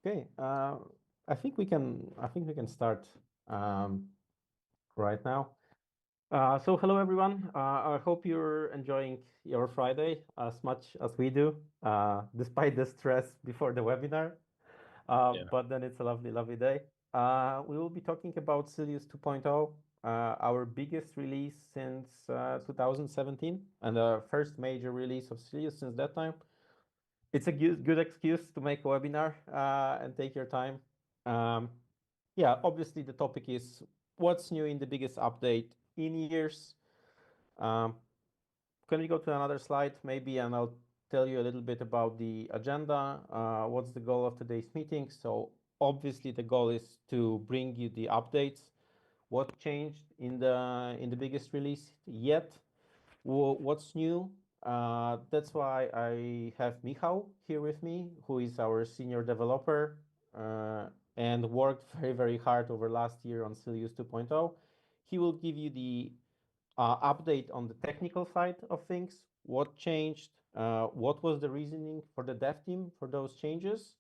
Okay, I think we can. I think we can start right now. So hello everyone. I hope you're enjoying your Friday as much as we do, despite the stress before the webinar. Yeah. But then it's a lovely, lovely day. We will be talking about Sylius 2.0, our biggest release since 2017, and the first major release of Sylius since that time. It's a good excuse to make a webinar and take your time. Um, yeah, obviously the topic is what's new in the biggest update in years. Um, can we go to another slide maybe, and I'll tell you a little bit about the agenda. What's the goal of today's meeting? So obviously the goal is to bring you the updates. What changed in the biggest release yet? What's new? That's why I have Michał here with me, who is our senior developer and worked very, very hard over last year on Sylius 2.0. He will give you the update on the technical side of things, what changed, what was the reasoning for the dev team for those changes,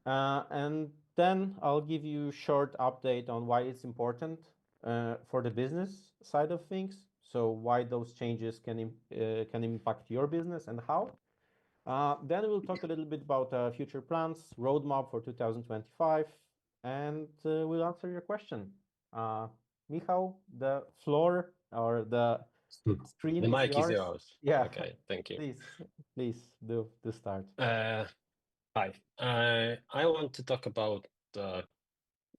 and then I'll give you a short update on why it's important for the business side of things. So why those changes can impact your business and how. Then we'll talk a little bit about future plans, roadmap for 2025, and we'll answer your question. Michał, the floor or the screen The is mic is yours. yours. Yeah, Okay, thank you. please do the start. Hi. I want to talk about,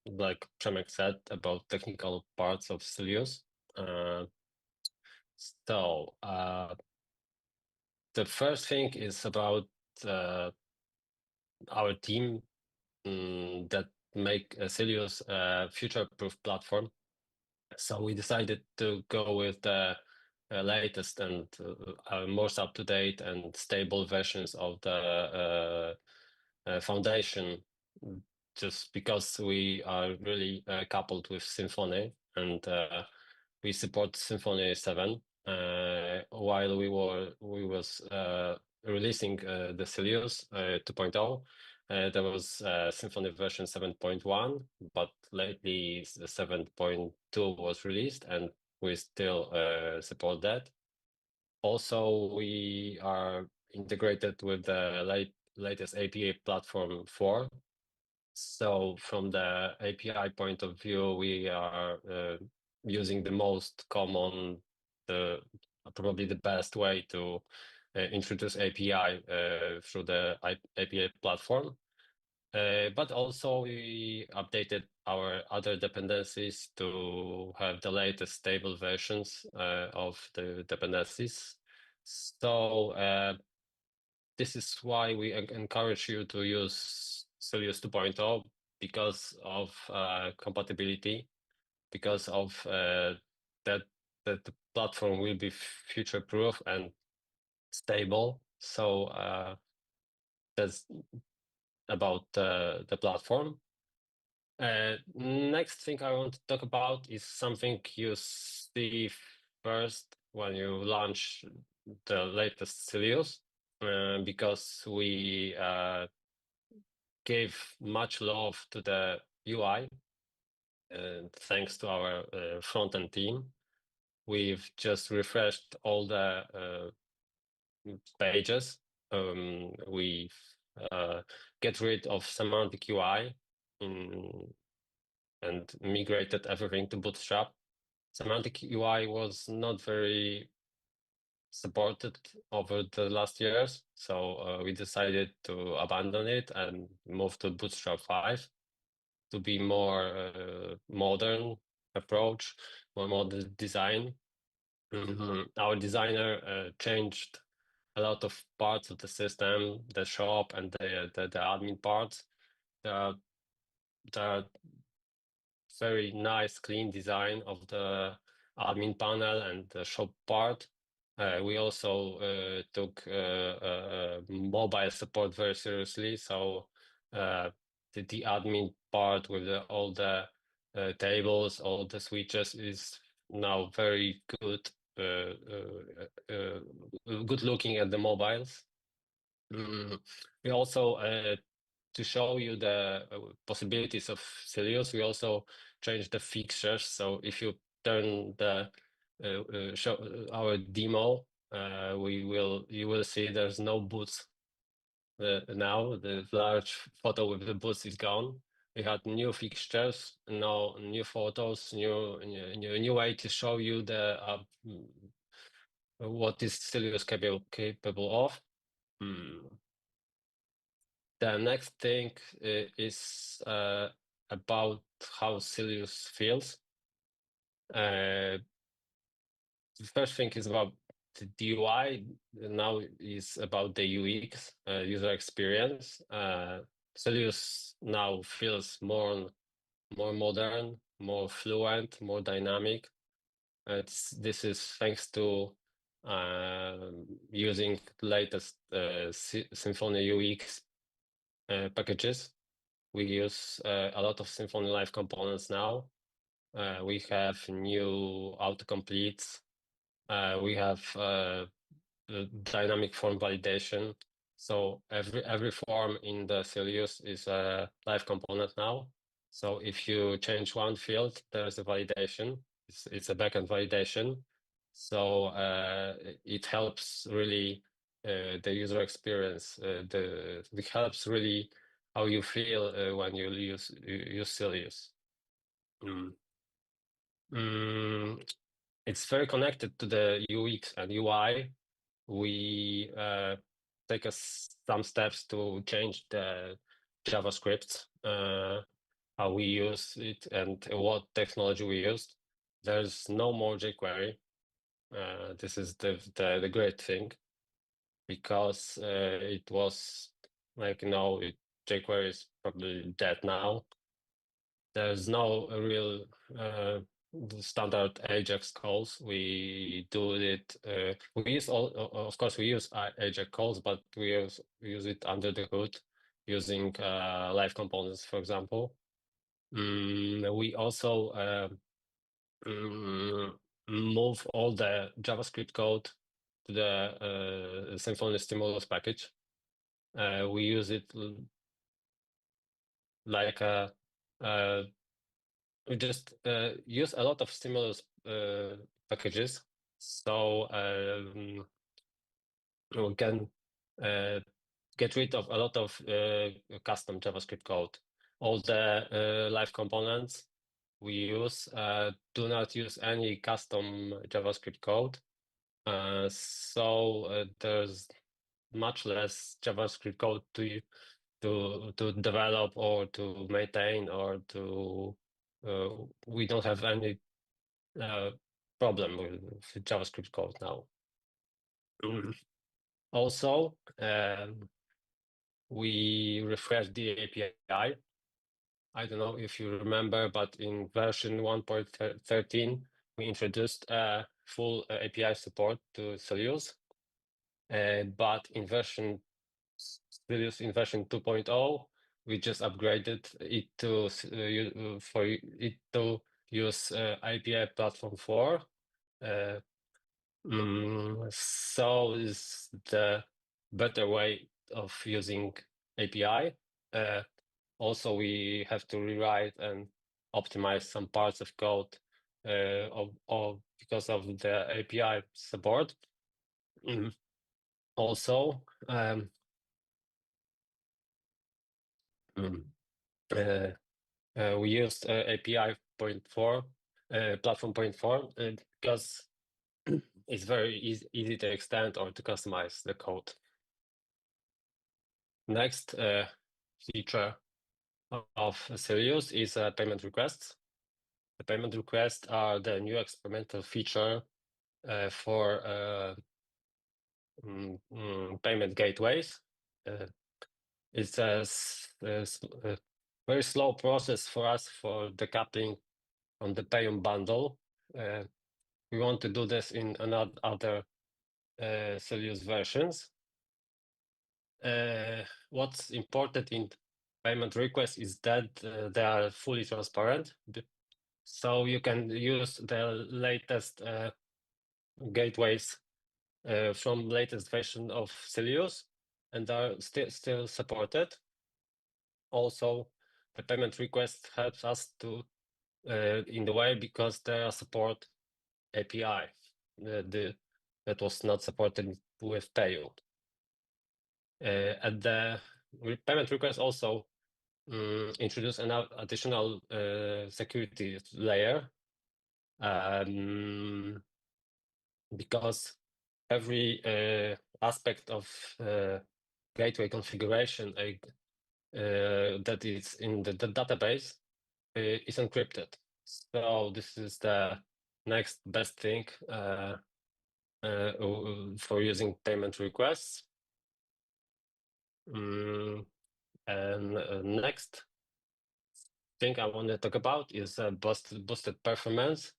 like Przemek said, about technical parts of Sylius. So, the first thing is about our team that make Sylius a future-proof platform. So we decided to go with the latest and most up-to-date and stable versions of the foundation, just because we are really coupled with Symfony, and we support Symfony 7. While we was releasing the Sylius 2.0, there was Symfony version 7.1, but lately the 7.2 was released, and we still support that. Also, we are integrated with the latest API platform 4. So from the API point of view, we are using the most common, probably the best way to introduce API through the API platform. But also we updated our other dependencies to have the latest stable versions of the dependencies. So this is why we encourage you to use Sylius 2.0, because of compatibility, because of that the platform will be future-proof and stable. So that's about the platform. Next thing I want to talk about is something you see first when you launch the latest Sylius, because we gave much love to the UI, thanks to our front-end team. We've just refreshed all the pages. We've get rid of semantic UI and migrated everything to Bootstrap. Semantic UI was not very supported over the last years, so we decided to abandon it and move to Bootstrap 5 to be more modern approach, more modern design. Our designer changed a lot of parts of the system, the shop and the admin parts. The very nice, clean design of the admin panel and the shop part. We also took mobile support very seriously. So the admin part with all the tables, all the switches is now very good, good looking at the mobiles. We also to show you the possibilities of Sylius, we also changed the fixtures. So if you turn the show our demo, you will see there's no boots now. The large photo with the boots is gone. We had new fixtures, no new photos, new way to show you the what is Sylius capable of. The next thing is about how Sylius feels. The first thing is about the UI. Now is about the UX, user experience. Sylius now feels more modern, more fluent, more dynamic. This is thanks to using latest Symfony UX packages. We use a lot of Symfony Live components now. We have new autocompletes. We have dynamic form validation. So every form in the Sylius is a live component now. So if you change one field, there's a validation. It's a backend validation. So it helps really the user experience. It helps really how you feel when you use Sylius. It's very connected to the UX and UI. We take some steps to change the JavaScript, how we use it and what technology we used. There's no more jQuery. This is the great thing, because it was like, jQuery is probably dead now. There's no real standard Ajax calls. We do it. We use of course, we use Ajax calls, but we use it under the hood using live components, for example. We also move all the JavaScript code to the Symfony Stimulus package. We use it like we just use a lot of Stimulus packages, so we can get rid of a lot of custom JavaScript code. All the live components we use do not use any custom JavaScript code, so there's much less JavaScript code to develop or to maintain, or to we don't have any problem with JavaScript code now. Also, we refresh the API. I don't know if you remember, but in version 1.13, we introduced full API support to Sylius. But in version 2.0, we just upgraded it to for it to use API Platform 4. So is the better way of using API. Also, we have to rewrite and optimize some parts of code because of the API support. Also, we used API 0.4, platform 0.4, because it's very easy to extend or to customize the code. Next feature of Sylius is payment requests. The payment requests are the new experimental feature for payment gateways. It's a very slow process for us for decoupling on the Payum bundle. We want to do this in other Sylius versions. What's important in payment requests is that they are fully transparent. So you can use the latest gateways from latest version of Sylius, and are still supported. Also, the payment request helps us to in the way because they support API that was not supported with Payu. And the payment request also introduce an additional security layer because every aspect of gateway configuration that is in the database is encrypted. So this is the next best thing for using payment requests. And next thing I want to talk about is boosted performance.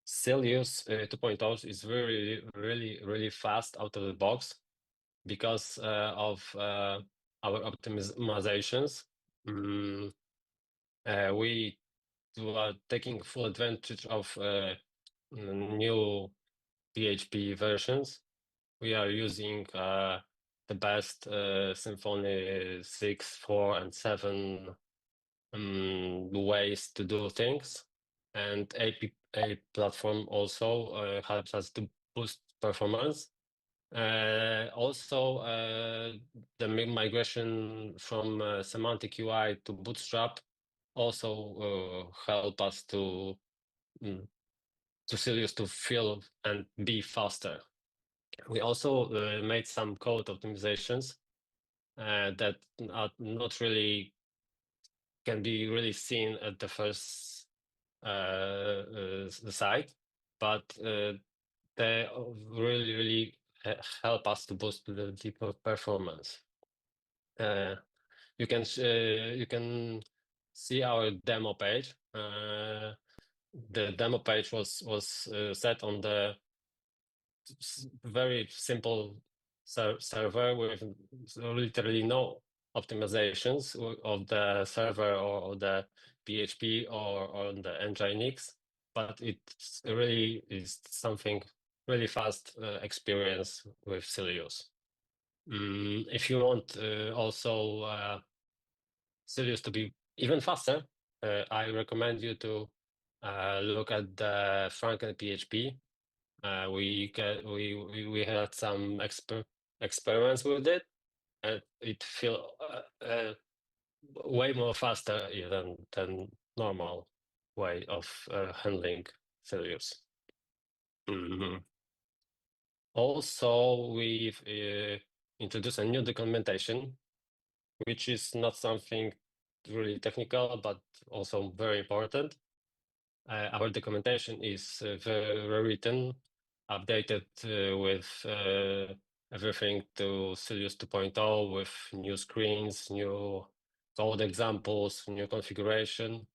Sylius 2.0 is really fast out of the box because of our optimizations. We are taking full advantage of new PHP versions. We are using the best Symfony 6, 4, and 7 ways to do things. And a platform also helps us to boost performance. Also, the migration from semantic UI to Bootstrap also help us to Sylius to feel and be faster. We also made some code optimizations that are not really can be really seen at the first side, but they really help us to boost the deeper performance. You can see our demo page. The demo page was set on the very simple server with literally no optimizations of the server or the PHP or on the Nginx, but it really is something really fast experience with Sylius. If you want also Sylius to be even faster, I recommend you to look at the Franken PHP. We had some experiments with it, and it feel way more faster even than normal way of handling Sylius. Also, we've introduced a new documentation, which is not something really technical, but also very important. Our documentation is very written, updated with everything to Sylius 2.0 with new screens, new code examples, new configuration.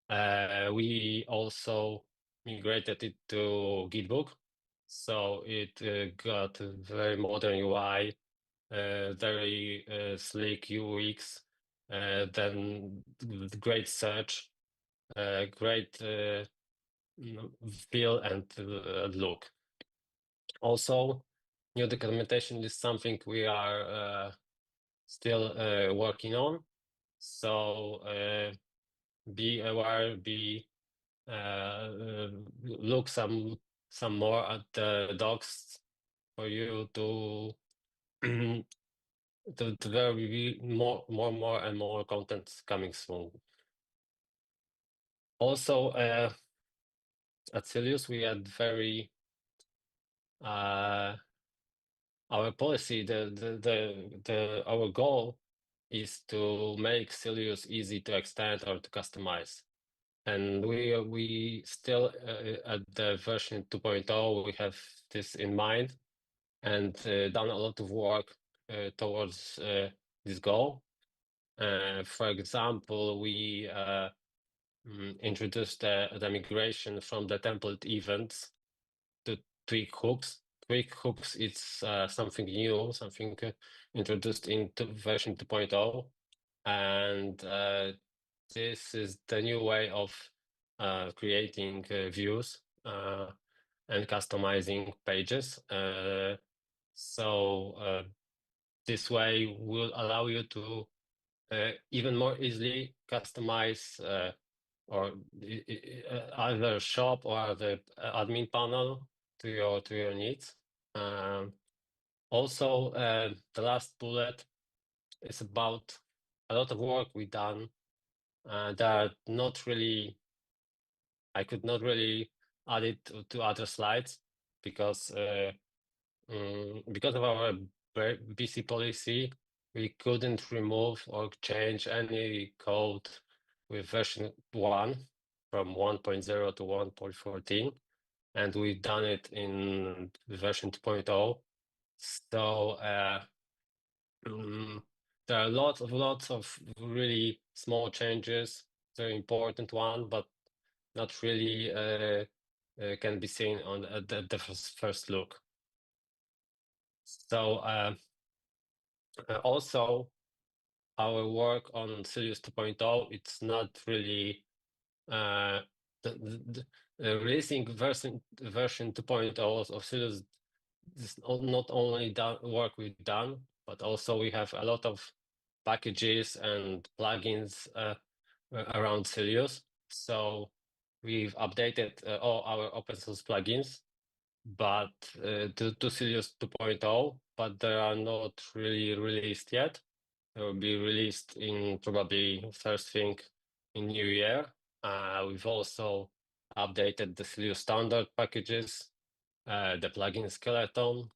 We also migrated it to Gitbook, so it got a very modern UI, very sleek UX, then great search, great feel and look. Also, new documentation is something we are still working on. So be aware, look some more at the docs for you to there will be more and more content coming soon. Also, at Sylius, we had very our policy, our goal is to make Sylius easy to extend or to customize. And we still at the version 2.0, we have this in mind and done a lot of work towards this goal. For example, we introduced the migration from the template events to tweak hooks. Tweak hooks is something new, something introduced in version 2.0, and this is the new way of creating views and customizing pages. So this way will allow you to even more easily customize or either shop or the admin panel to your needs. Also, the last bullet is about a lot of work we done that not really I could not really add it to other slides because because of our BC policy, we couldn't remove or change any code with version 1 from 1.0 to 1.14, and we've done it in version 2.0. So there are lots of really small changes, very important one, but not really can be seen on at the first look. So also our work on Sylius 2.0, it's not really releasing version 2.0 of Sylius is not only work we've done, but also we have a lot of packages and plugins around Sylius. So we've updated all our open source plugins, but to Sylius 2.0, but they are not really released yet. They will be released in probably first thing in New Year. We've also updated the Sylius standard packages, the plugin skeleton.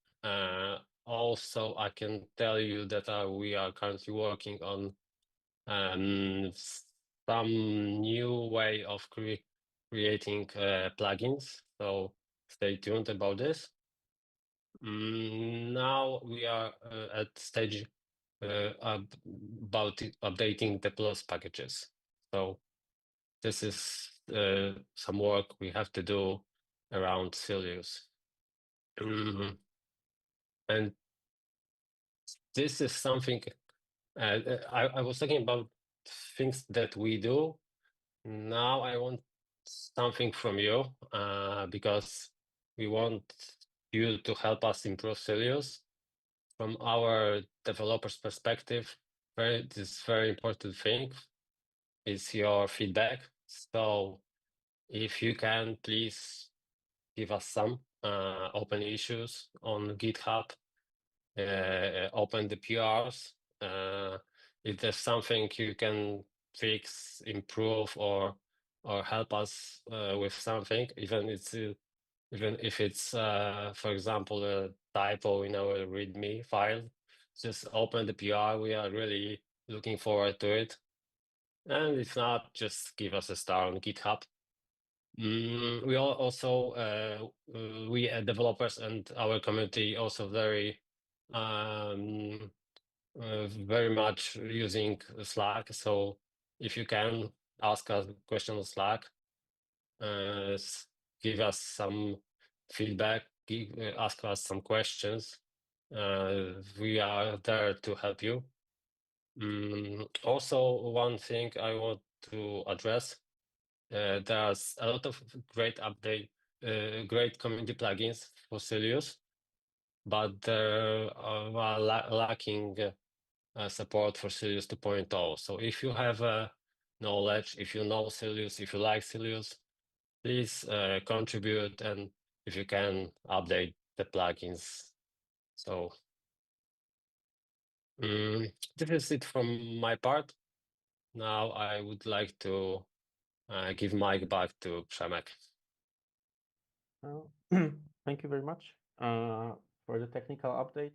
Also, I can tell you that we are currently working on some new way of creating plugins. So stay tuned about this. Now we are at stage about updating the Plus packages. So this is some work we have to do around Sylius. And this is something I was talking about things that we do. Now I want something from you because we want you to help us improve Sylius. From our developers' perspective, this very important thing is your feedback. So if you can, please give us some open issues on GitHub, open the PRs. If there's something you can fix, improve, or help us with something, even if it's for example a typo in our README file, just open the PR. We are really looking forward to it. And if not, just give us a star on GitHub. We are also we developers and our community also very much using Slack. So if you can ask us a question on Slack, give us some feedback, ask us some questions. We are there to help you. Also, one thing I want to address, there's a lot of great great community plugins for Sylius, but there are lacking support for Sylius 2.0. So if you have knowledge, if you know Sylius, if you like Sylius, please contribute, and if you can, update the plugins. So this is it from my part. Now I would like to give mic back to Przemek. Thank you very much for the technical update.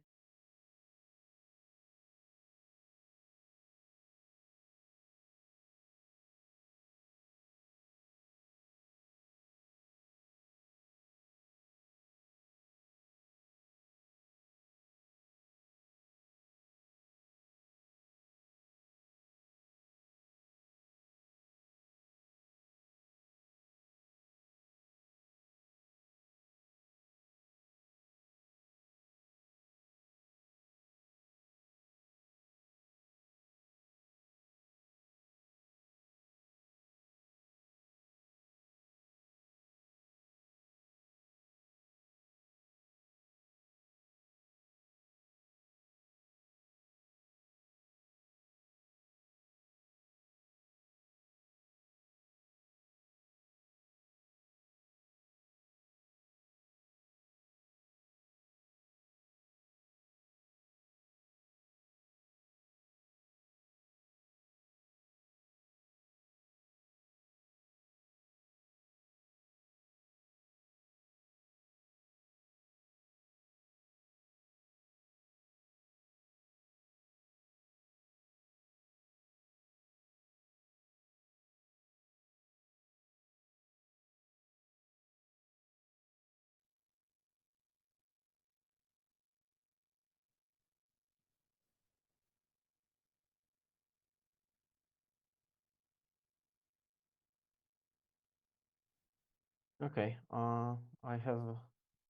Okay, I have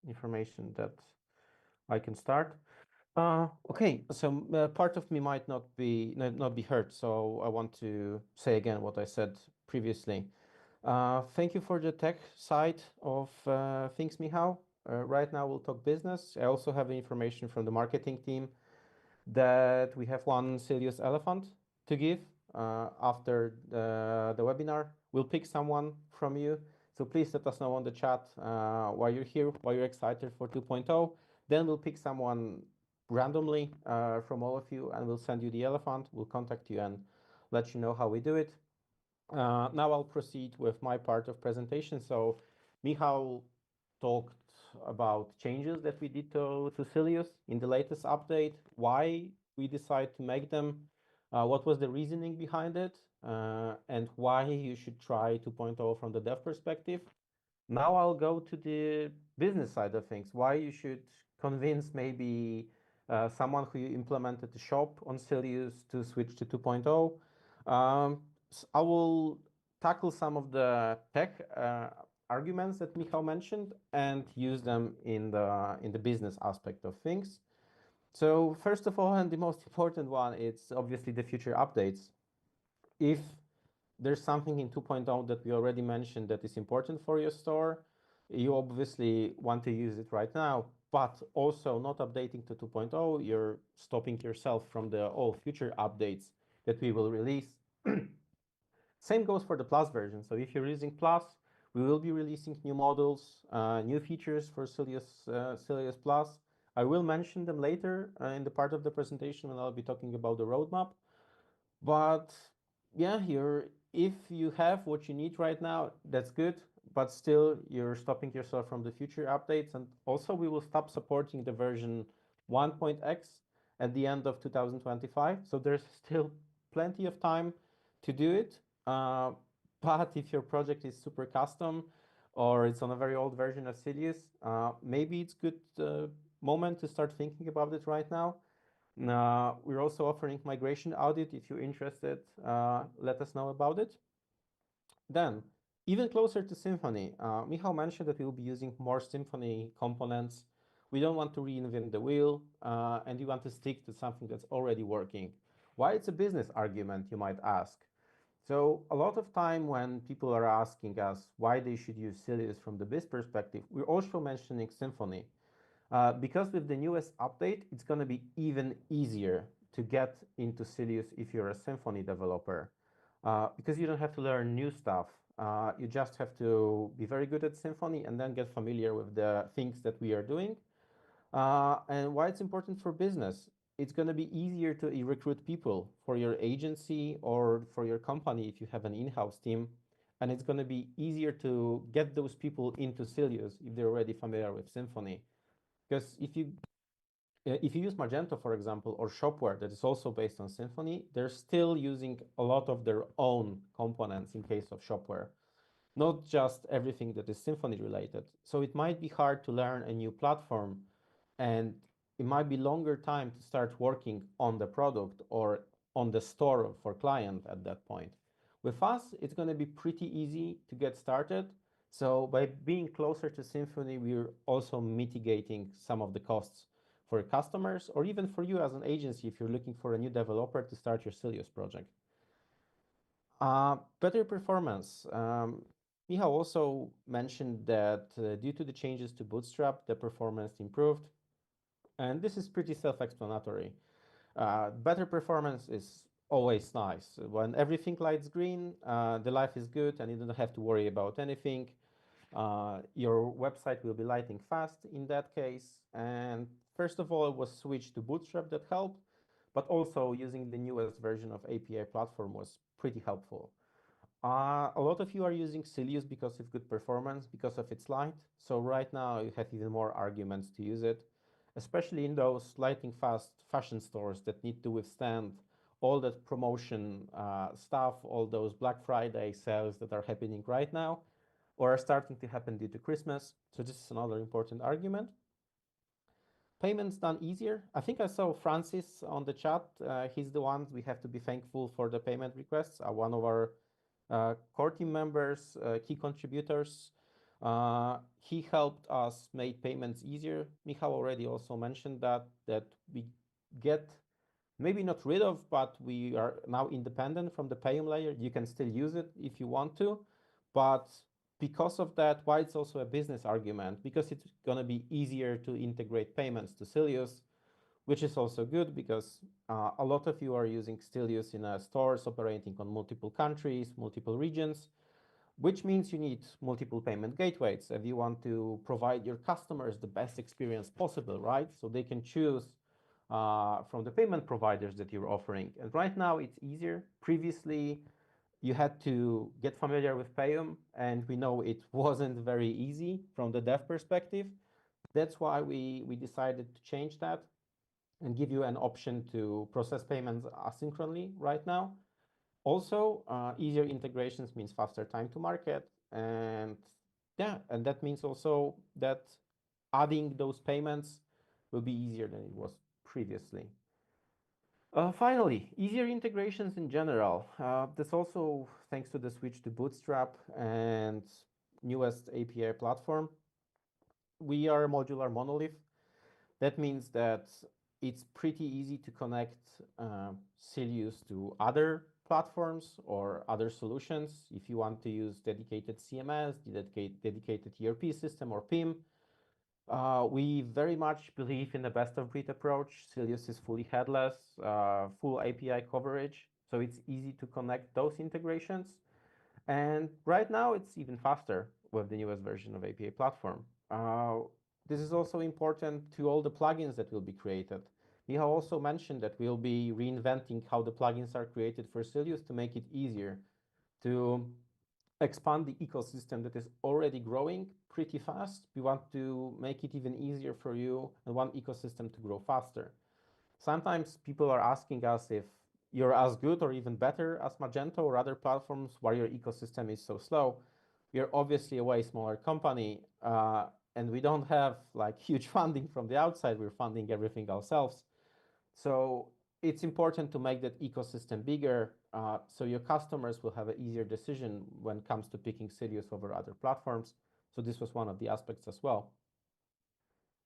information that I can start. Okay, so part of me might not be heard, so I want to say again what I said previously. Thank you for the tech side of things, Michał. Right now we'll talk business. I also have information from the marketing team that we have one serious elephant to give after the webinar. We'll pick someone from you. So please let us know on the chat why you're here, why you're excited for 2.0. Then we'll pick someone randomly from all of you and we'll send you the elephant. We'll contact you and let you know how we do it. Now I'll proceed with my part of presentation. So Michał talked about changes that we did to Sylius in the latest update, why we decided to make them, what was the reasoning behind it, and why you should try 2.0 from the dev perspective. Now I'll go to the business side of things, why you should convince maybe someone who implemented the shop on Sylius to switch to 2.0. I will tackle some of the tech arguments that Michał mentioned and use them in the business aspect of things. So first of all, and the most important one, it's obviously the future updates. If there's something in 2.0 that we already mentioned that is important for your store, you obviously want to use it right now, but also not updating to 2.0, you're stopping yourself from the all future updates that we will release. Same goes for the Plus version. So if you're using Plus, we will be releasing new models, new features for Sylius Plus. I will mention them later in the part of the presentation when I'll be talking about the roadmap. But yeah, if you have what you need right now, that's good. But still, you're stopping yourself from the future updates. And also, we will stop supporting the version 1.x at the end of 2025. So there's still plenty of time to do it. But if your project is super custom or it's on a very old version of Sylius, maybe it's good moment to start thinking about it right now. We're also offering migration audit. If you're interested, let us know about it. Then, even closer to Symfony, Michał mentioned that we will be using more Symfony components. We don't want to reinvent the wheel, and we want to stick to something that's already working. Why it's a business argument, you might ask. So a lot of time when people are asking us why they should use Sylius from the biz perspective, we're also mentioning Symfony. Because with the newest update, it's going to be even easier to get into Sylius if you're a Symfony developer. Because you don't have to learn new stuff. You just have to be very good at Symfony and then get familiar with the things that we are doing. And why it's important for business. It's going to be easier to recruit people for your agency or for your company if you have an in-house team. And it's going to be easier to get those people into Sylius if they're already familiar with Symfony. Because if you use Magento, for example, or Shopware that is also based on Symfony, they're still using a lot of their own components in case of Shopware, not just everything that is Symfony related. So it might be hard to learn a new platform, and it might be longer time to start working on the product or on the store for client at that point. With us, it's going to be pretty easy to get started. So by being closer to Symfony, we're also mitigating some of the costs for customers or even for you as an agency if you're looking for a new developer to start your Sylius project. Better performance. Michał also mentioned that due to the changes to Bootstrap, the performance improved. And this is pretty self-explanatory. Better performance is always nice. When everything lights green, the life is good and you don't have to worry about anything. Your website will be lighting fast in that case. And first of all, it was switched to Bootstrap that helped, but also using the newest version of API platform was pretty helpful. A lot of you are using Sylius because of good performance, because of its light. So right now you have even more arguments to use it, especially in those lighting fast fashion stores that need to withstand all that promotion stuff, all those Black Friday sales that are happening right now or are starting to happen due to Christmas. So this is another important argument. Payments done easier. I think I saw Francis on the chat. He's the one we have to be thankful for the payment requests. One of our core team members, key contributors. He helped us make payments easier. Michał already also mentioned that we get maybe not rid of, but we are now independent from the Payum layer. You can still use it if you want to, but because of that, why it's also a business argument, because it's going to be easier to integrate payments to Sylius, which is also good because a lot of you are using Sylius in stores operating on multiple countries, multiple regions, which means you need multiple payment gateways if you want to provide your customers the best experience possible, right? So they can choose from the payment providers that you're offering. And right now it's easier. Previously, you had to get familiar with Payum, and we know it wasn't very easy from the dev perspective. That's why we decided to change that and give you an option to process payments asynchronously right now. Also, easier integrations means faster time to market, and yeah, and that means also that adding those payments will be easier than it was previously. Finally, easier integrations in general. That's also thanks to the switch to Bootstrap and newest API platform. We are a modular monolith. That means that it's pretty easy to connect Sylius to other platforms or other solutions. If you want to use dedicated CMS, dedicated ERP system or PIM, we very much believe in the best of breed approach. Sylius is fully headless, full API coverage, so it's easy to connect those integrations. And right now, it's even faster with the newest version of API platform. This is also important to all the plugins that will be created. We have also mentioned that we'll be reinventing how the plugins are created for Sylius to make it easier to expand the ecosystem that is already growing pretty fast. We want to make it even easier for you and one ecosystem to grow faster. Sometimes people are asking us if you're as good or even better as Magento or other platforms, why your ecosystem is so slow. We are obviously a way smaller company, and we don't have like huge funding from the outside. We're funding everything ourselves. So it's important to make that ecosystem bigger, so your customers will have an easier decision when it comes to picking Sylius over other platforms. So this was one of the aspects as well.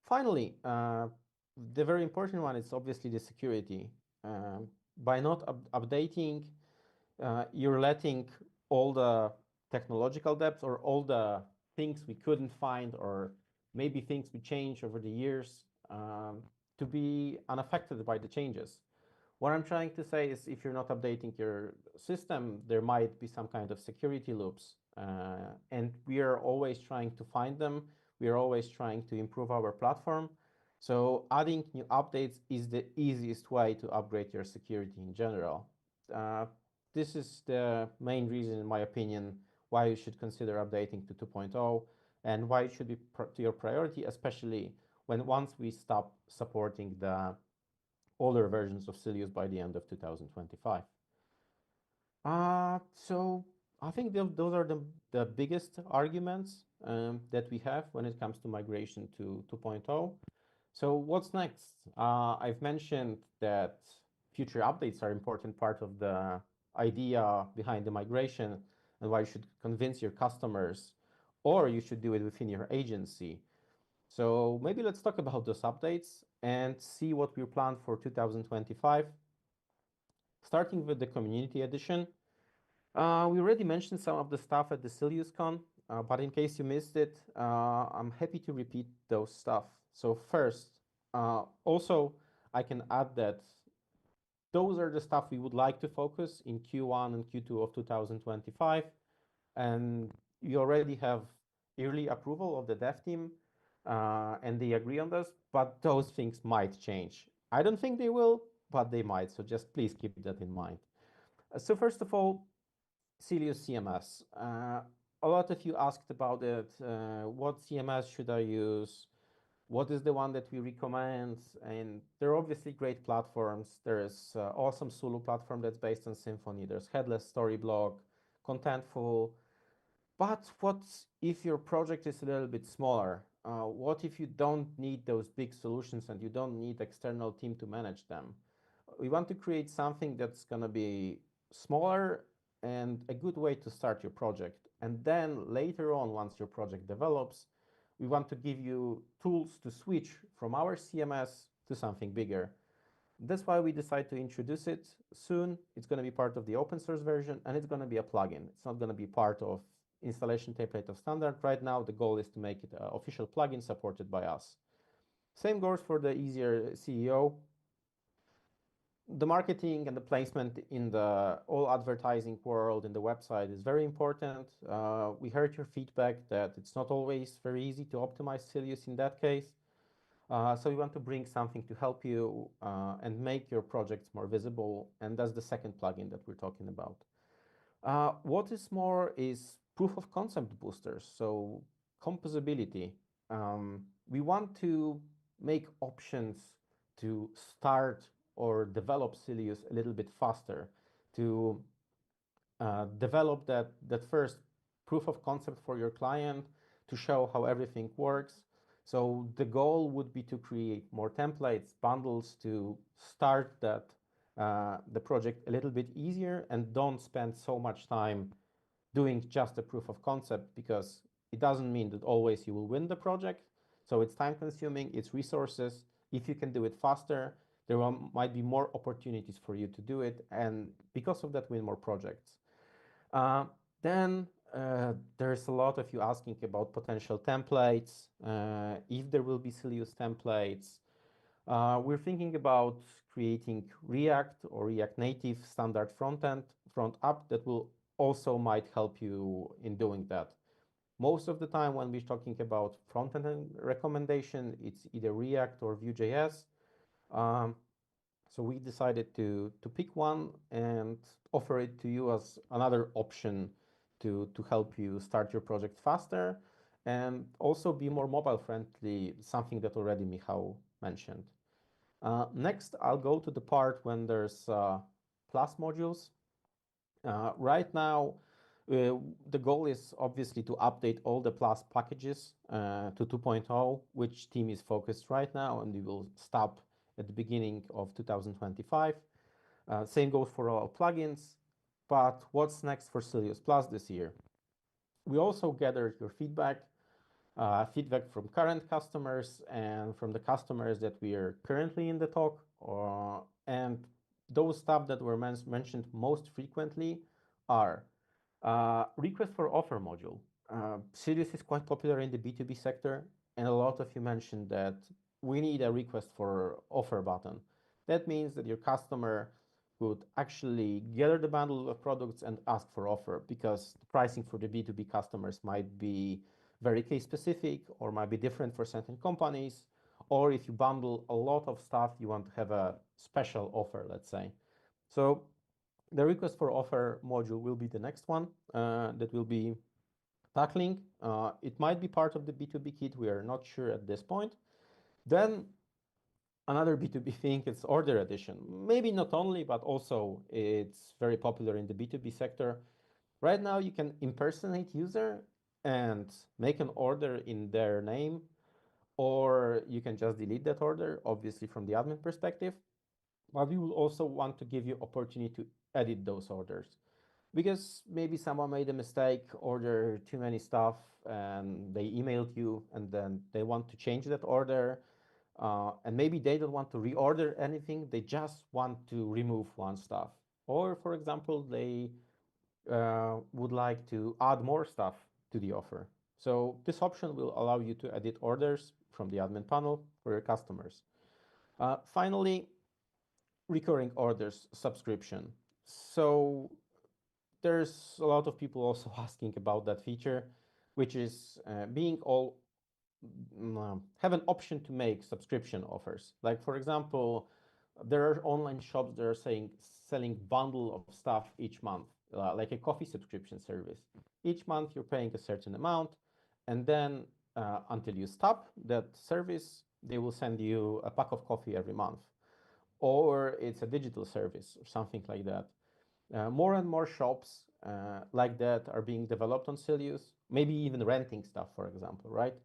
Finally, the very important one is obviously the security. By not updating, you're letting all the technological depths or all the things we couldn't find or maybe things we changed over the years to be unaffected by the changes. What I'm trying to say is if you're not updating your system, there might be some kind of security loops. And we are always trying to find them. We are always trying to improve our platform. So adding new updates is the easiest way to upgrade your security in general. Uh, this is the main reason, in my opinion, why you should consider updating to 2.0 and why it should be to your priority, especially when once we stop supporting the older versions of Sylius by the end of 2025. So I think those are the biggest arguments that we have when it comes to migration to 2.0. So what's next? I've mentioned that future updates are an important part of the idea behind the migration and why you should convince your customers or you should do it within your agency. So maybe let's talk about those updates and see what we plan for 2025. Starting with the community edition. We already mentioned some of the stuff at the SiliusCon, but in case you missed it, I'm happy to repeat those stuff. So first, also, I can add that those are the stuff we would like to focus in Q1 and Q2 of 2025. And we already have early approval of the dev team, and they agree on this, but those things might change. I don't think they will, but they might. So just please keep that in mind. So first of all, Sylius CMS. A lot of you asked about it. What CMS should I use? What is the one that we recommend? And there are obviously great platforms. There's awesome Sulu platform that's based on Symfony. There's Headless Storyblok, Contentful. But what if your project is a little bit smaller? What if you don't need those big solutions and you don't need external team to manage them? We want to create something that's going to be smaller and a good way to start your project. And then later on, once your project develops, we want to give you tools to switch from our CMS to something bigger. That's why we decide to introduce it soon. It's going to be part of the open source version, and it's going to be a plugin. It's not going to be part of installation template of standard. Right now, the goal is to make it an official plugin supported by us. Same goes for the easier CEO. The marketing and the placement in the all advertising world in the website is very important. We heard your feedback that it's not always very easy to optimize Sylius in that case. So we want to bring something to help you and make your projects more visible. And that's the second plugin that we're talking about. What is more is proof of concept boosters. So composability. We want to make options to start or develop Sylius a little bit faster, to develop that first proof of concept for your client, to show how everything works. So the goal would be to create more templates, bundles, to start the project a little bit easier and don't spend so much time doing just a proof of concept, because it doesn't mean that always you will win the project. So it's time consuming, it's resources. If you can do it faster, there might be more opportunities for you to do it, and because of that, win more projects. Uh, then there's a lot of you asking about potential templates, if there will be Sylius templates. We're thinking about creating React or React Native standard front app that will also might help you in doing that. Most of the time when we're talking about front-end recommendation, it's either React or Vue.js. Um, so we decided to pick one and offer it to you as another option to help you start your project faster and also be more mobile friendly, something that already Michał mentioned. Next, I'll go to the part when there's Plus modules. Right now, the goal is obviously to update all the Plus packages to 2.0, which team is focused right now, and we will stop at the beginning of 2025. Same goes for all plugins. But what's next for Sylius Plus this year? We also gathered your feedback from current customers and from the customers that we are currently in the talk. And those stuff that were mentioned most frequently are request for offer module. Sylius is quite popular in the B2B sector, and a lot of you mentioned that we need a request for offer button. That means that your customer would actually gather the bundle of products and ask for offer, because the pricing for the B2B customers might be very case specific or might be different for certain companies. Or if you bundle a lot of stuff, you want to have a special offer, let's say. So the request for offer module will be the next one that will be tackling. It might be part of the B2B kit. We are not sure at this point. Then another B2B thing is order edition. Maybe not only, but also it's very popular in the B2B sector. Right now, you can impersonate user and make an order in their name, or you can just delete that order, obviously from the admin perspective. But we will also want to give you opportunity to edit those orders, because maybe someone made a mistake, ordered too many stuff, and they emailed you, and then they want to change that order. And maybe they don't want to reorder anything, they just want to remove one stuff. Or, for example, they would like to add more stuff to the offer. So this option will allow you to edit orders from the admin panel for your customers. Finally, recurring orders subscription. So there's a lot of people also asking about that feature, which is being all have an option to make subscription offers. Like, for example, there are online shops that are selling bundle of stuff each month, like a coffee subscription service. Each month you're paying a certain amount, and then until you stop that service, they will send you a pack of coffee every month. Or it's a digital service or something like that. More and more shops like that are being developed on Sylius, maybe even renting stuff, for example, right?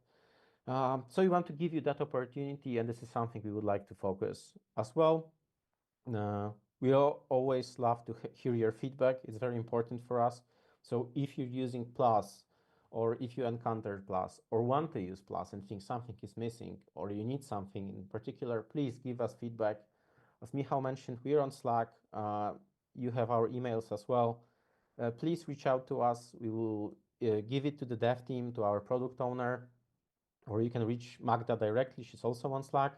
So we want to give you that opportunity, and this is something we would like to focus as well. We always love to hear your feedback. It's very important for us. So if you're using Plus, or if you encountered Plus, or want to use Plus and think something is missing, or you need something in particular, please give us feedback. As Michał mentioned, we're on Slack. You have our emails as well. Please reach out to us. We will give it to the dev team, to our product owner, or you can reach Magda directly. She's also on Slack,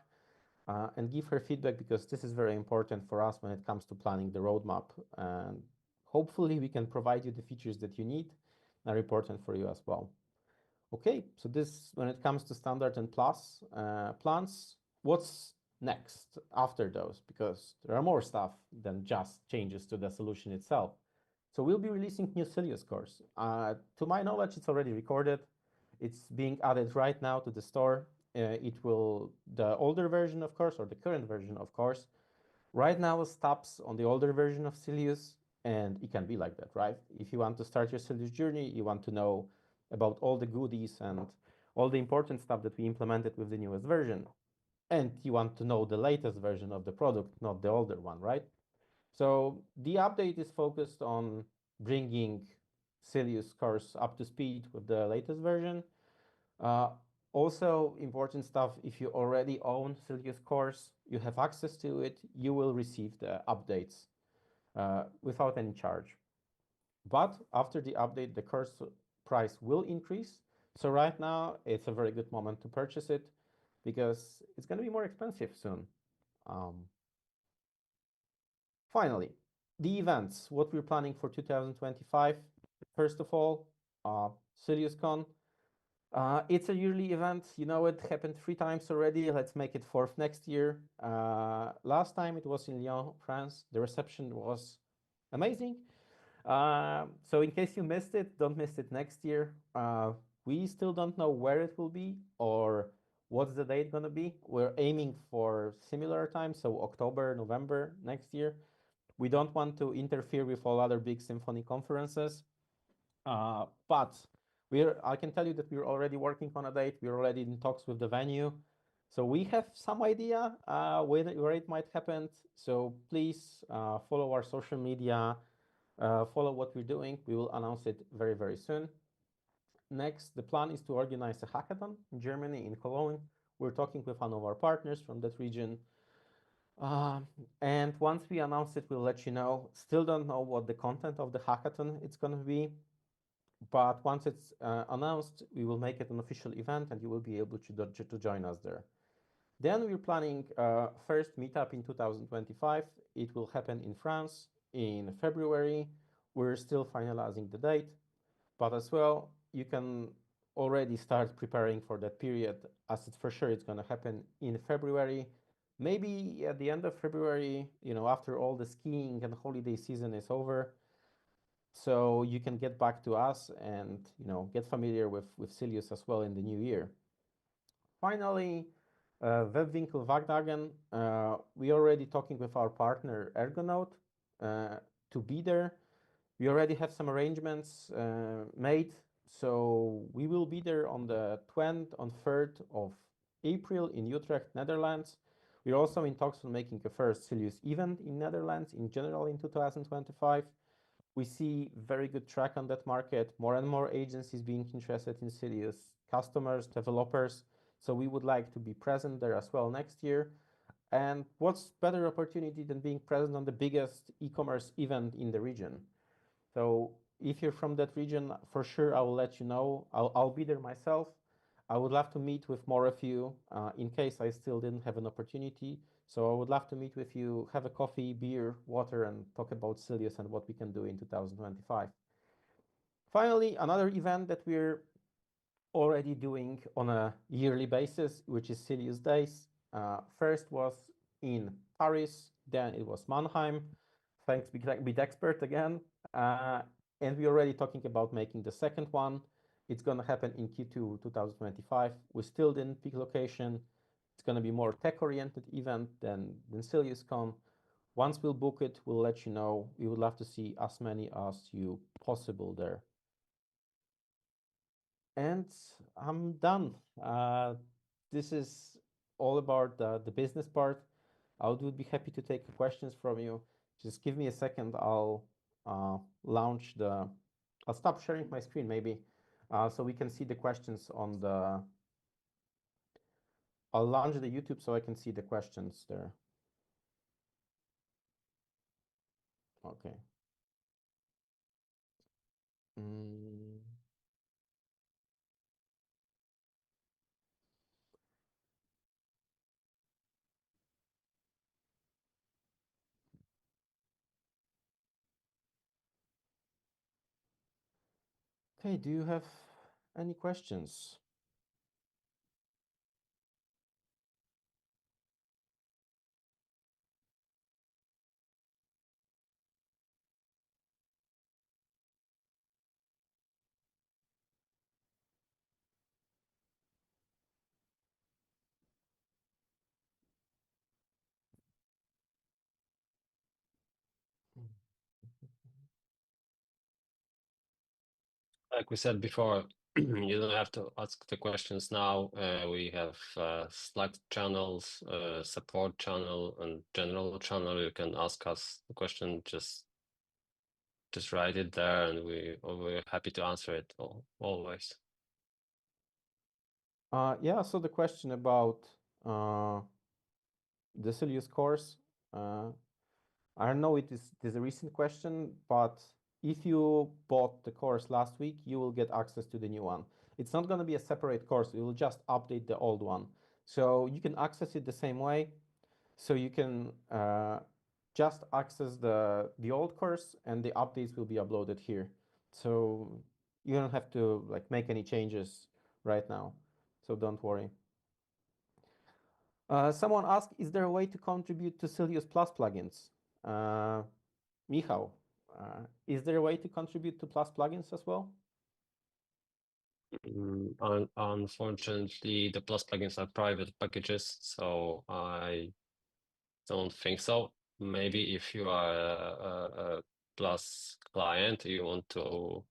and give her feedback, because this is very important for us when it comes to planning the roadmap. And hopefully we can provide you the features that you need, are important for you as well. Okay, so this, when it comes to standard and plus plans, what's next after those? Because there are more stuff than just changes to the solution itself. So we'll be releasing new Sylius course. To my knowledge, it's already recorded. It's being added right now to the store. It will, the older version, of course, or the current version, of course, right now stops on the older version of Sylius, and it can be like that, right? If you want to start your Sylius journey, you want to know about all the goodies and all the important stuff that we implemented with the newest version, and you want to know the latest version of the product, not the older one, right? So the update is focused on bringing Sylius course up to speed with the latest version. Uh, Also, important stuff, if you already own Sylius course, you have access to it, you will receive the updates without any charge. But after the update, the course price will increase. So right now, it's a very good moment to purchase it, because it's going to be more expensive soon. Um, Finally, the events, what we're planning for 2025. First of all, SiliusCon. It's a yearly event. You know, it happened 3 times already. Let's make it fourth next year. Last time it was in Lyon, France. The reception was amazing. So in case you missed it, don't miss it next year. We still don't know where it will be or what's the date gonna be. We're aiming for similar time, so October, November next year. We don't want to interfere with all other big Symfony conferences. But I can tell you that we're already working on a date. We're already in talks with the venue. So we have some idea where it might happen. So please follow our social media, follow what we're doing. We will announce it very, very soon. Next, the plan is to organize a hackathon in Germany, in Cologne. We're talking with one of our partners from that region. And once we announce it, we'll let you know. Still don't know what the content of the hackathon it's going to be. But once it's announced, we will make it an official event and you will be able to join us there. Then we're planning first meetup in 2025. It will happen in France in February. We're still finalizing the date, but as well, you can already start preparing for that period, as it's for sure it's going to happen in February. Maybe at the end of February, you know, after all the skiing and holiday season is over, so you can get back to us and, you know, get familiar with Sylius as well in the new year. Finally, Webwinkel we already talking with our partner Ergonaut to be there. We already have some arrangements made, so we will be there on the 20th, on 3rd of April in Utrecht, Netherlands. We're also in talks on making a first Sylius event in Netherlands in general in 2025. We see very good track on that market, more and more agencies being interested in Sylius, customers, developers. So we would like to be present there as well next year. And what's better opportunity than being present on the biggest e-commerce event in the region? So if you're from that region, for sure, I will let you know. I'll be there myself. I would love to meet with more of you in case I still didn't have an opportunity. So I would love to meet with you, have a coffee, beer, water, and talk about Sylius and what we can do in 2025. Finally, another event that we're already doing on a yearly basis, which is Sylius Days. First was in Paris, then it was Mannheim. Thanks, Bit again. And we're already talking about making the second one. It's going to happen in Q2 2025. We still didn't pick location. It's going to be more tech-oriented event than SiliusCon. Once we'll book it, we'll let you know. We would love to see as many as you possible there. And I'm done. This is all about the business part. I would be happy to take questions from you. Just give me a second. I'll launch the. I'll stop sharing my screen maybe, so we can see the questions on the. I'll launch the YouTube so I can see the questions there. Okay. Mm. Okay, do you have any questions? Like we said before, you don't have to ask the questions now. We have Slack channels, support channel, and general channel. You can ask us the question. Just write it there, and we're happy to answer it always. Yeah. So the question about the Sylius course. I don't know it is a recent question, but if you bought the course last week, you will get access to the new one. It's not going to be a separate course. We will just update the old one. So you can access it the same way. So you can just access the old course and the updates will be uploaded here. So you don't have to like make any changes right now. So don't worry. Someone asked, is there a way to contribute to Sylius Plus plugins? Michał, is there a way to contribute to Plus plugins as well? Unfortunately, the Plus plugins are private packages, so I don't think so. Maybe if you are a Plus client, you want to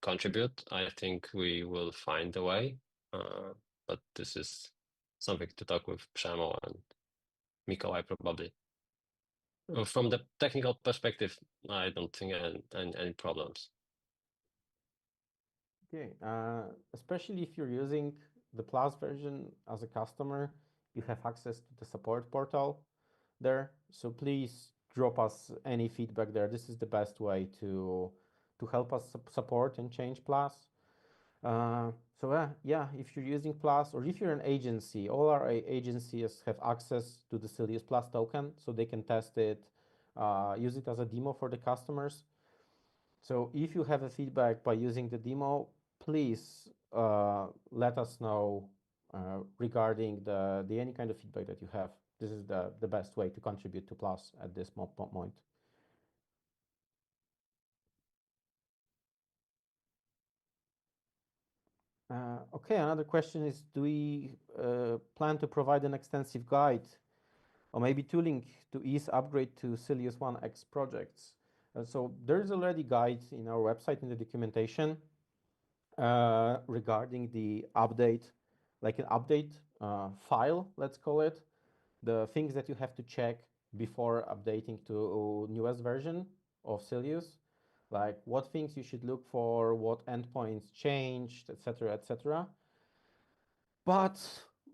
contribute, I think we will find a way. But this is something to talk with Przemo and Mikołaj probably. From the technical perspective, I don't think any problems. Okay, especially if you're using the Plus version as a customer, you have access to the support portal there. So please drop us any feedback there. This is the best way to help us support and change Plus. Yeah, if you're using Plus or if you're an agency, all our agencies have access to the Sylius Plus token, so they can test it, use it as a demo for the customers. So if you have a feedback by using the demo, please let us know regarding the any kind of feedback that you have. This is the best way to contribute to Plus at this point. Okay, another question is, do we plan to provide an extensive guide or maybe tooling to ease upgrade to Sylius 1X projects? So there's already guides in our website in the documentation regarding the update, like an update file, let's call it, the things that you have to check before updating to newest version of Sylius, like what things you should look for, what endpoints changed, etc., etc. But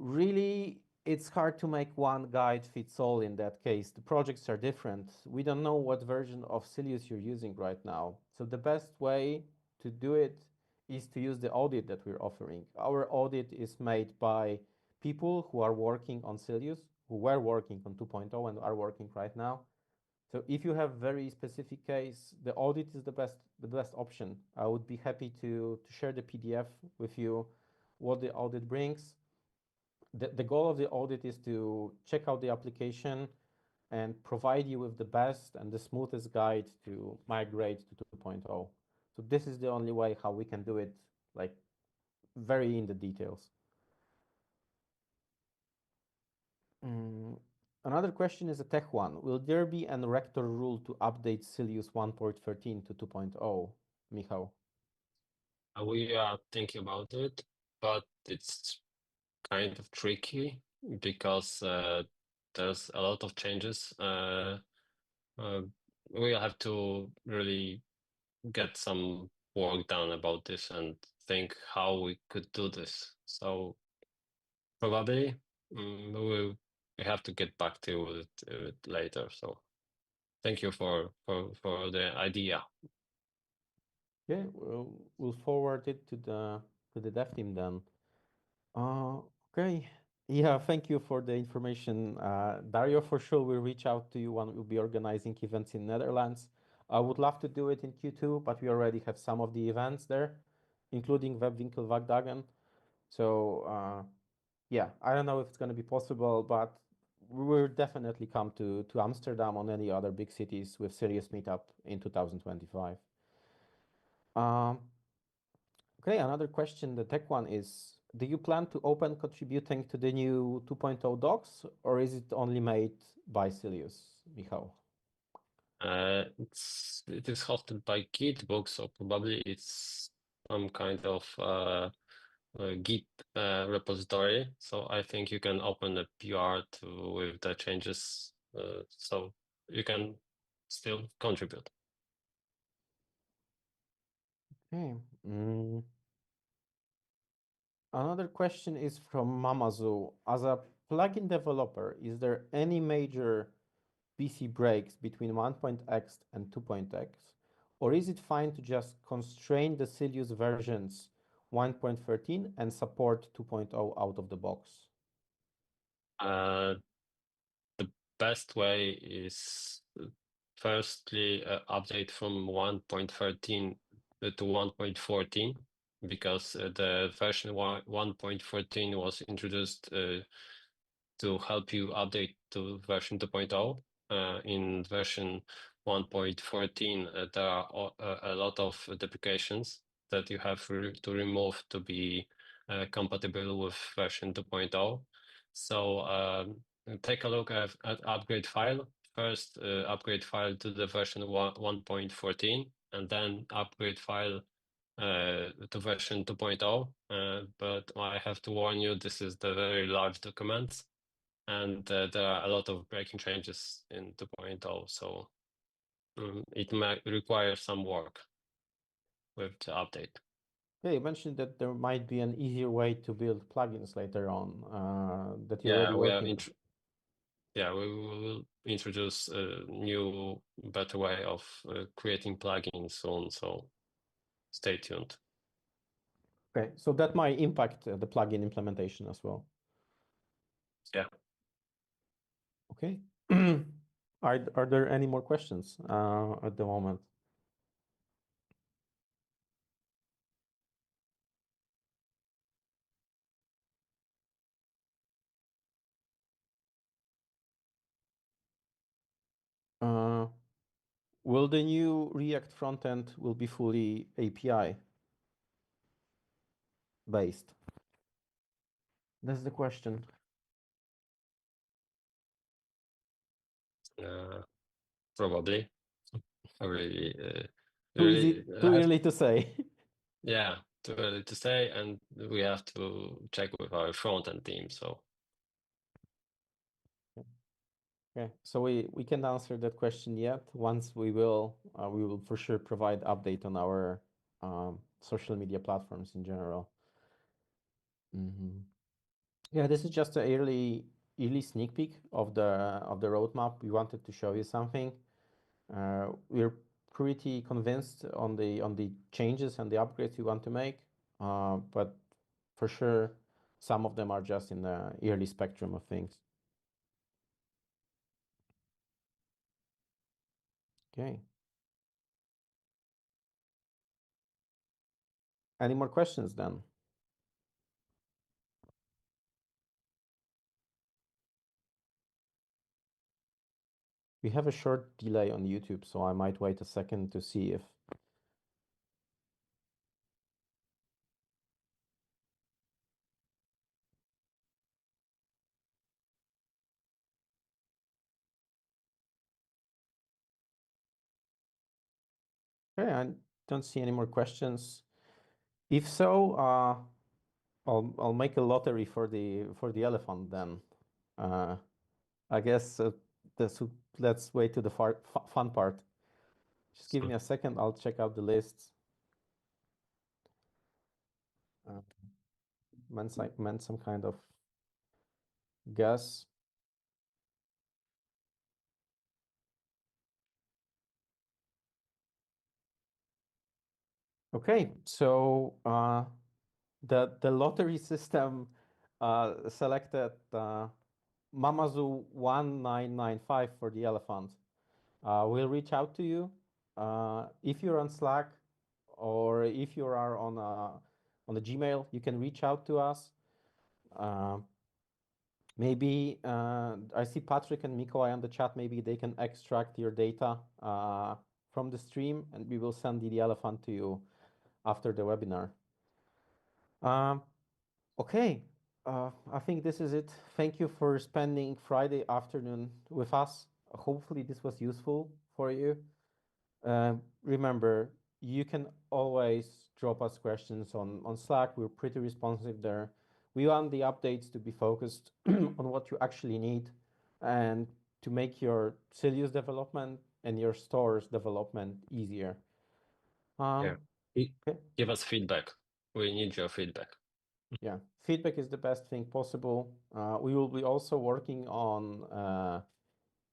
really, it's hard to make one guide fits all in that case. The projects are different. We don't know what version of Sylius you're using right now. So the best way to do it is to use the audit that we're offering. Our audit is made by people who are working on Sylius, who were working on 2.0 and are working right now. So if you have very specific case, the audit is the best option. I would be happy to share the PDF with you, what the audit brings. The goal of the audit is to check out the application and provide you with the best and the smoothest guide to migrate to 2.0. So this is the only way how we can do it, like very in the details. Another question is a tech one. Will there be an rector rule to update Sylius 1.13 to 2.0, Michał? We are thinking about it, but it's kind of tricky because there's a lot of changes We have to really get some work done about this and think how we could do this. So probably we have to get back to it later. So thank you for the idea. Yeah, we'll forward it to the dev team then. Uh, okay. Yeah, thank you for the information. Dario, for sure, we'll reach out to you when we'll be organizing events in Netherlands. I would love to do it in Q2, but we already have some of the events there, including Webwinkelwagdagen. So, yeah, I don't know if it's going to be possible, but we will definitely come to Amsterdam or any other big cities with serious meetup in 2025. Um, Okay, another question, the tech one is, do you plan to open contributing to the new 2.0 docs, or is it only made by Sylius, Michał? It is hosted by Gitbook, so probably it's some kind of Git repository. So I think you can open a PR with the changes, so you can still contribute. Okay. Another question is from Mamazu. As a plugin developer, is there any major PC breaks between 1.x and 2.x? Or is it fine to just constrain the Sylius versions 1.13 and support 2.0 out of the box? Uh, the best way is firstly update from 1.13 to 1.14 because the version 1.14 was introduced to help you update to version 2.0. In version 1.14, there are a lot of deprecations that you have to remove to be compatible with version 2.0. So take a look at upgrade file. First, upgrade file to the version 1.14, and then upgrade file to version 2.0. But I have to warn you, this is the very large document, and there are a lot of breaking changes in 2.0, so it might require some work with the update. Yeah, you mentioned that there might be an easier way to build plugins later on that you're already Yeah, working on. we will introduce a new, better way of creating plugins soon, so stay tuned. Okay, so that might impact the plugin implementation as well. Yeah. Okay. Are there any more questions at the moment? Uh, will the new React frontend will be fully API based? That's the question. Probably. I really, Too easy, really too have, early to say. yeah, too early to say, and we have to check with our front-end team, so. Okay, so we can't answer that question yet. Once we will for sure provide update on our social media platforms in general. Yeah, this is just an early sneak peek of the roadmap. We wanted to show you something. We're pretty convinced on the changes and the upgrades we want to make, but for sure, some of them are just in the early spectrum of things. Okay. Any more questions then? We have a short delay on YouTube, so I might wait a second to see if. Okay, I don't see any more questions. If so, I'll make a lottery for the elephant then. I guess the let's wait to the fun part. Just give me a second. I'll check out the lists. Meant some kind of guess. Okay, so the lottery system selected Mamazu 1995 for the elephant. We'll reach out to you if you're on Slack or if you are on the Gmail. You can reach out to us. Maybe I see Patrick and Mikołaj on the chat. Maybe they can extract your data from the stream, and we will send the elephant to you after the webinar. Okay, I think this is it. Thank you for spending Friday afternoon with us. Hopefully, this was useful for you. Remember, you can always drop us questions on Slack. We're pretty responsive there. We want the updates to be focused on what you actually need and to make your Sylius development and your store's development easier. Yeah. Okay. Give us feedback. We need your feedback. Yeah, feedback is the best thing possible. We will be also working on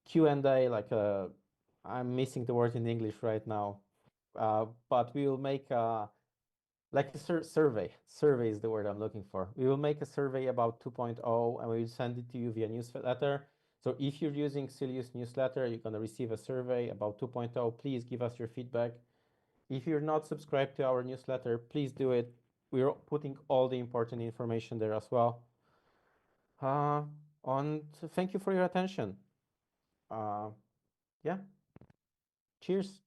Q&A, like I'm missing the word in English right now, but we will make like a survey. Survey is the word I'm looking for. We will make a survey about 2.0 and we will send it to you via newsletter. So if you're using Sylius newsletter, you're going to receive a survey about 2.0. Please give us your feedback. If you're not subscribed to our newsletter, please do it. We're putting all the important information there as well. And thank you for your attention. Yeah. Cheers.